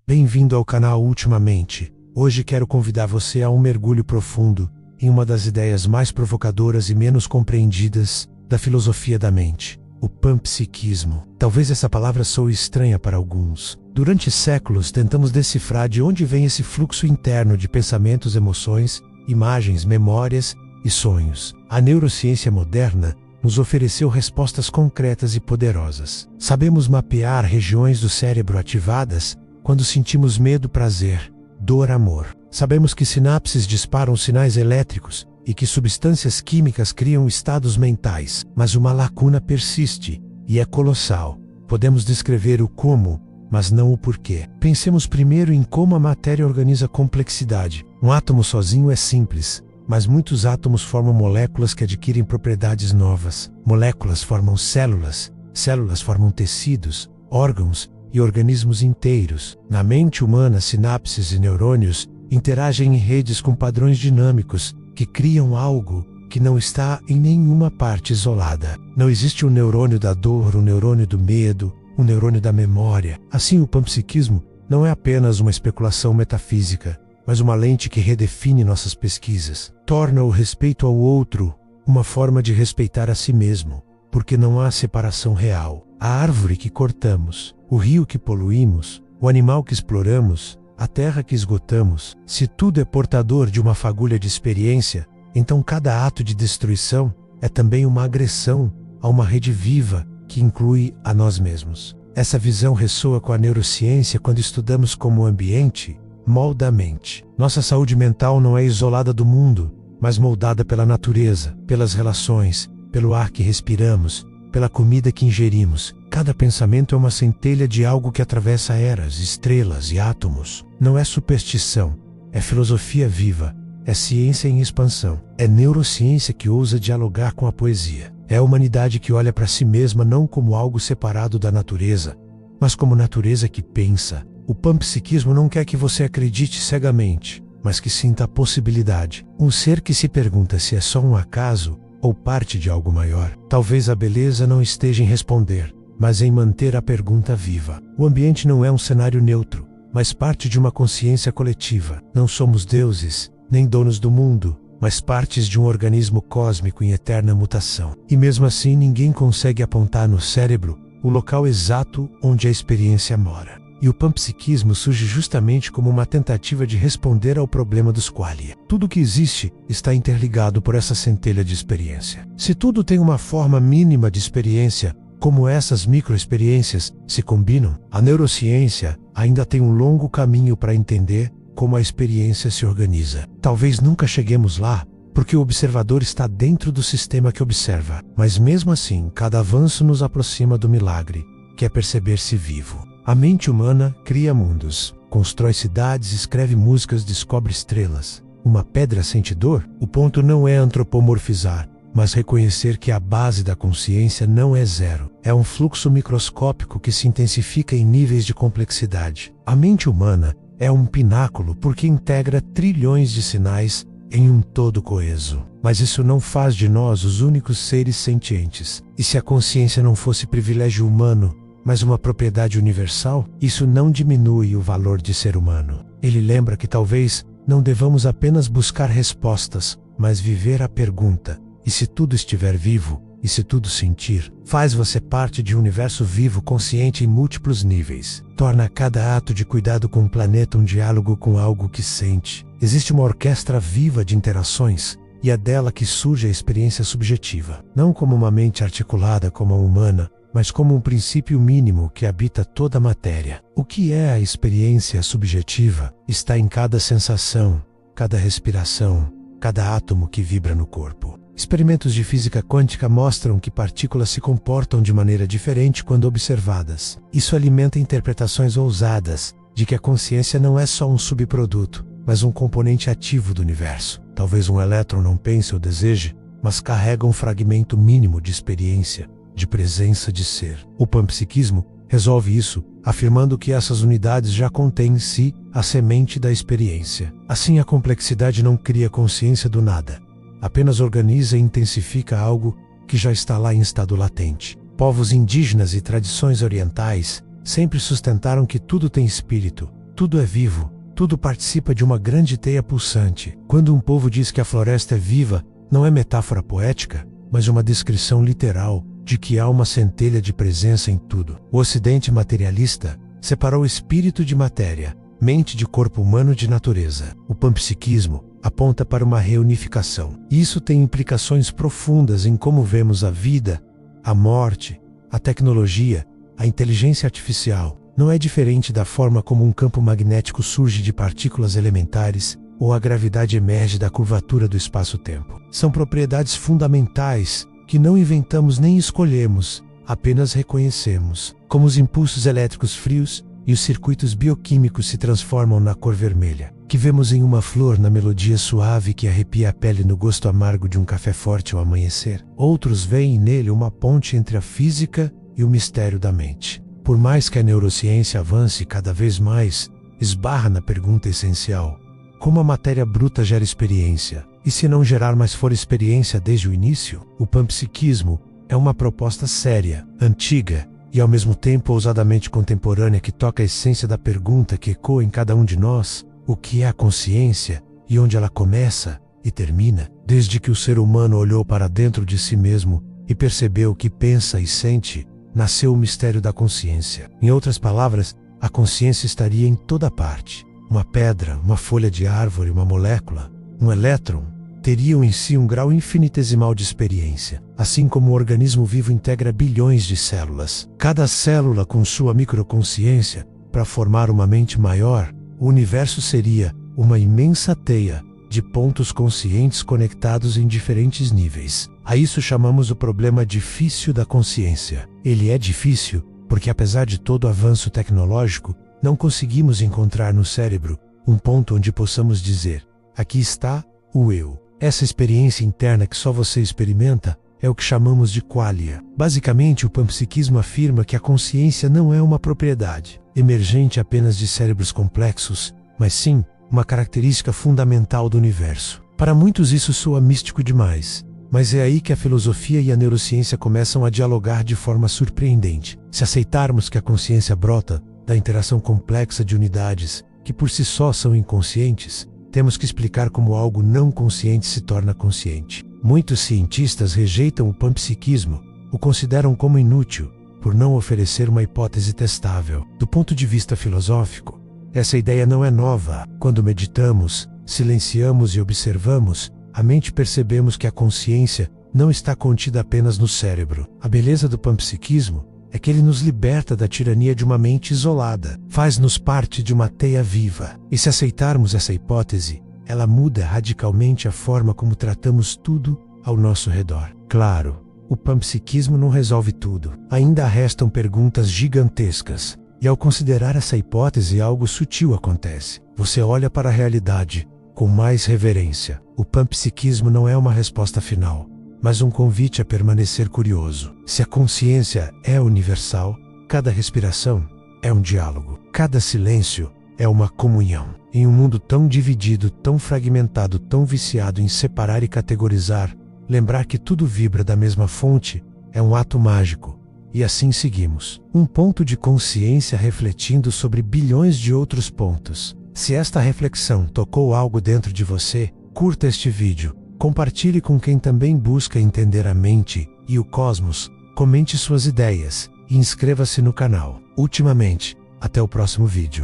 Bem-vindo ao canal Ultimamente. Hoje quero convidar você a um mergulho profundo em uma das ideias mais provocadoras e menos compreendidas da filosofia da mente, o panpsiquismo. Talvez essa palavra soe estranha para alguns. Durante séculos tentamos decifrar de onde vem esse fluxo interno de pensamentos, emoções, imagens, memórias e sonhos. A neurociência moderna nos ofereceu respostas concretas e poderosas. Sabemos mapear regiões do cérebro ativadas quando sentimos medo, prazer, dor, amor. Sabemos que sinapses disparam sinais elétricos e que substâncias químicas criam estados mentais. Mas uma lacuna persiste, e é colossal. Podemos descrever o como, mas não o porquê. Pensemos primeiro em como a matéria organiza complexidade. Um átomo sozinho é simples, mas muitos átomos formam moléculas que adquirem propriedades novas. Moléculas formam células, células formam tecidos, órgãos e organismos inteiros. Na mente humana, sinapses e neurônios interagem em redes com padrões dinâmicos que criam algo que não está em nenhuma parte isolada. Não existe um neurônio da dor, um neurônio do medo, um neurônio da memória. Assim, o panpsiquismo não é apenas uma especulação metafísica, mas uma lente que redefine nossas pesquisas. Torna o respeito ao outro uma forma de respeitar a si mesmo, porque não há separação real. A árvore que cortamos, o rio que poluímos, o animal que exploramos, a terra que esgotamos, se tudo é portador de uma fagulha de experiência, então cada ato de destruição é também uma agressão a uma rede viva que inclui a nós mesmos. Essa visão ressoa com a neurociência quando estudamos como o ambiente molda a mente. Nossa saúde mental não é isolada do mundo, mas moldada pela natureza, pelas relações, pelo ar que respiramos, pela comida que ingerimos. Cada pensamento é uma centelha de algo que atravessa eras, estrelas e átomos. Não é superstição, é filosofia viva, é ciência em expansão. É neurociência que ousa dialogar com a poesia. É a humanidade que olha para si mesma não como algo separado da natureza, mas como natureza que pensa. O panpsiquismo não quer que você acredite cegamente, mas que sinta a possibilidade. Um ser que se pergunta se é só um acaso ou parte de algo maior. Talvez a beleza não esteja em responder, mas em manter a pergunta viva. O ambiente não é um cenário neutro, mas parte de uma consciência coletiva. Não somos deuses, nem donos do mundo, mas partes de um organismo cósmico em eterna mutação. E mesmo assim ninguém consegue apontar no cérebro o local exato onde a experiência mora. E o panpsiquismo surge justamente como uma tentativa de responder ao problema dos qualia. Tudo que existe está interligado por essa centelha de experiência. Se tudo tem uma forma mínima de experiência, como essas microexperiências se combinam, a neurociência ainda tem um longo caminho para entender como a experiência se organiza. Talvez nunca cheguemos lá, porque o observador está dentro do sistema que observa. Mas mesmo assim, cada avanço nos aproxima do milagre, que é perceber-se vivo. A mente humana cria mundos, constrói cidades, escreve músicas, descobre estrelas. Uma pedra sente dor? O ponto não é antropomorfizar, mas reconhecer que a base da consciência não é zero. É um fluxo microscópico que se intensifica em níveis de complexidade. A mente humana é um pináculo porque integra trilhões de sinais em um todo coeso. Mas isso não faz de nós os únicos seres sentientes. E se a consciência não fosse privilégio humano, mas uma propriedade universal, isso não diminui o valor de ser humano. Ele lembra que talvez não devamos apenas buscar respostas, mas viver a pergunta: e se tudo estiver vivo? E se tudo sentir? Faz você parte de um universo vivo consciente em múltiplos níveis. Torna cada ato de cuidado com o planeta um diálogo com algo que sente. Existe uma orquestra viva de interações, e é dela que surge a experiência subjetiva. Não como uma mente articulada como a humana, mas como um princípio mínimo que habita toda a matéria. O que é a experiência subjetiva está em cada sensação, cada respiração, cada átomo que vibra no corpo. Experimentos de física quântica mostram que partículas se comportam de maneira diferente quando observadas. Isso alimenta interpretações ousadas de que a consciência não é só um subproduto, mas um componente ativo do universo. Talvez um elétron não pense ou deseje, mas carrega um fragmento mínimo de experiência, de presença de ser. O panpsiquismo resolve isso, afirmando que essas unidades já contêm em si a semente da experiência. Assim, a complexidade não cria consciência do nada, apenas organiza e intensifica algo que já está lá em estado latente. Povos indígenas e tradições orientais sempre sustentaram que tudo tem espírito, Tudo é vivo, tudo participa de uma grande teia pulsante. Quando um povo diz que a floresta é viva, não é metáfora poética, mas uma descrição literal de que há uma centelha de presença em tudo. O Ocidente materialista separou o espírito de matéria, mente de corpo humano de natureza. O panpsiquismo aponta para uma reunificação. Isso tem implicações profundas em como vemos a vida, a morte, a tecnologia, a inteligência artificial. Não é diferente da forma como um campo magnético surge de partículas elementares ou a gravidade emerge da curvatura do espaço-tempo. São propriedades fundamentais que não inventamos nem escolhemos, apenas reconhecemos. Como os impulsos elétricos frios e os circuitos bioquímicos se transformam na cor vermelha, que vemos em uma flor na melodia suave que arrepia a pele no gosto amargo de um café forte ao amanhecer. Outros veem nele uma ponte entre a física e o mistério da mente. Por mais que a neurociência avance cada vez mais, esbarra na pergunta essencial: como a matéria bruta gera experiência? E se não gerar, mas for experiência desde o início? O panpsiquismo é uma proposta séria, antiga e ao mesmo tempo ousadamente contemporânea que toca a essência da pergunta que ecoa em cada um de nós: o que é a consciência e onde ela começa e termina? Desde que o ser humano olhou para dentro de si mesmo e percebeu o que pensa e sente, nasceu o mistério da consciência. Em outras palavras, a consciência estaria em toda parte. Uma pedra, uma folha de árvore, uma molécula, um elétron, teriam em si um grau infinitesimal de experiência. Assim como o organismo vivo integra bilhões de células, cada célula com sua microconsciência, para formar uma mente maior, o universo seria uma imensa teia de pontos conscientes conectados em diferentes níveis. A isso chamamos o problema difícil da consciência. Ele é difícil porque, apesar de todo o avanço tecnológico, não conseguimos encontrar no cérebro um ponto onde possamos dizer: aqui está o eu. Essa experiência interna que só você experimenta é o que chamamos de qualia. Basicamente, o panpsiquismo afirma que a consciência não é uma propriedade emergente apenas de cérebros complexos, mas sim uma característica fundamental do universo. Para muitos isso soa místico demais, mas é aí que a filosofia e a neurociência começam a dialogar de forma surpreendente. Se aceitarmos que a consciência brota da interação complexa de unidades que por si só são inconscientes, temos que explicar como algo não consciente se torna consciente. Muitos cientistas rejeitam o panpsiquismo, o consideram como inútil, por não oferecer uma hipótese testável. Do ponto de vista filosófico, essa ideia não é nova. Quando meditamos, silenciamos e observamos, a mente percebemos que a consciência não está contida apenas no cérebro. A beleza do panpsiquismo é que ele nos liberta da tirania de uma mente isolada, faz-nos parte de uma teia viva. E se aceitarmos essa hipótese, ela muda radicalmente a forma como tratamos tudo ao nosso redor. Claro, o panpsiquismo não resolve tudo. Ainda restam perguntas gigantescas. E ao considerar essa hipótese, algo sutil acontece. Você olha para a realidade com mais reverência. O panpsiquismo não é uma resposta final, mas um convite a permanecer curioso. Se a consciência é universal, cada respiração é um diálogo. Cada silêncio é uma comunhão. Em um mundo tão dividido, tão fragmentado, tão viciado em separar e categorizar, lembrar que tudo vibra da mesma fonte é um ato mágico. E assim seguimos. Um ponto de consciência refletindo sobre bilhões de outros pontos. Se esta reflexão tocou algo dentro de você, curta este vídeo, compartilhe com quem também busca entender a mente e o cosmos, comente suas ideias e inscreva-se no canal. Ultimamente, até o próximo vídeo.